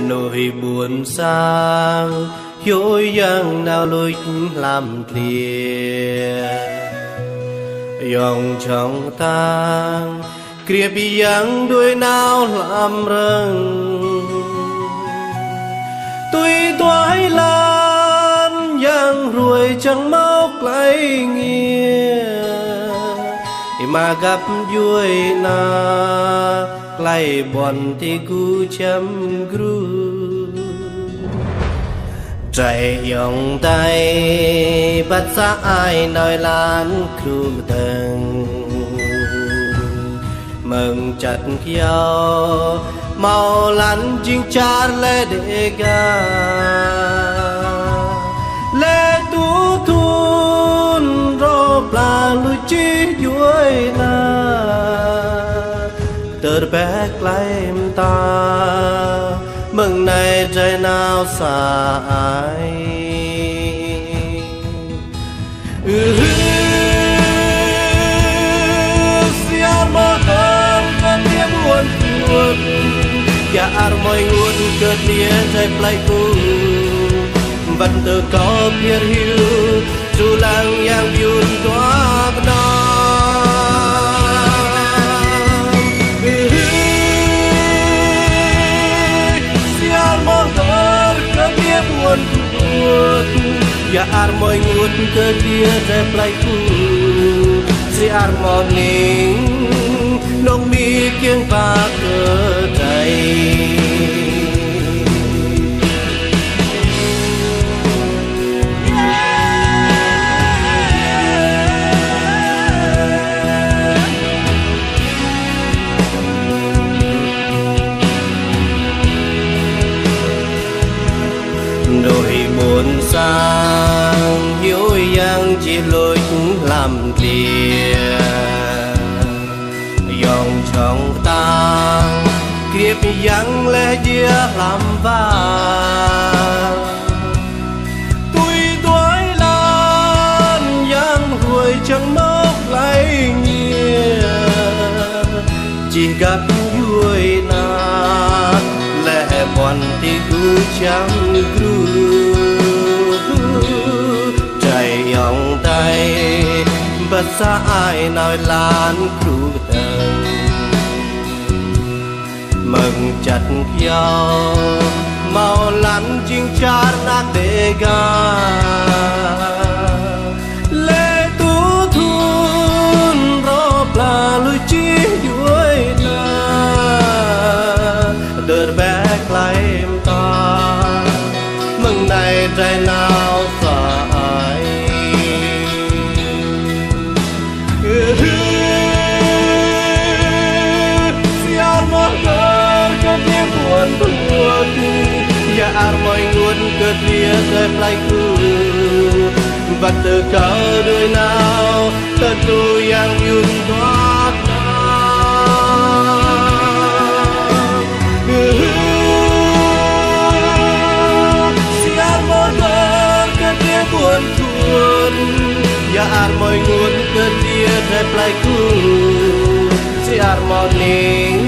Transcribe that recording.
nỗi buồn sang dối giang nào lối làm lìa dòng trong tang kia bị giang đuôi nào làm rừng tuy toái lan giang ruồi chẳng móc lấy nghĩa mà gặp vui na lấy bọn thì cứ chấm gru chạy dòng tay bắt xa ai nói lan kru từng mừng chặt kiao mau lăn chinh chát lê đề ga lê tu thun rộp là lưu chi vui na tờ bé lấy em ta mừng này trái nào xa ai xiar mơ thơm cơn đĩa buồn buồn và ar môi nguồn cơn đĩa trái play cu vẫn từ có biết hiu dù lang yang biun toa na buồn ya ar môi nguồn cơ kia rep lại cu si ar morning nông mi kiêng và cơ đầy đôi buồn sang dối giang chỉ lối làm lìa dòng trong ta kiếp giang lẽ chia làm vàng tuy toái lan giang ruồi chẳng móc lấy nghĩa chỉ gặp vui na lẽ bọn thì cứ chẳng gru chạy dòng tay bất xa ai nói lan kru tầng mừng chặt kiao mau lăn chinh chát nát đề ga lê tu thun rộp là lưu chi vui na đợt bé lại em ta mừng này trái nào xa ai xiar mơ thơm cơn đĩa buồn buồn và ar môi nguồn cơn đĩa rep lại cu và từ cỡ đôi nào tân tu yang yun thoát buồn buồn ya ar môi nguồn cơn đĩa rep lại cu si ar morning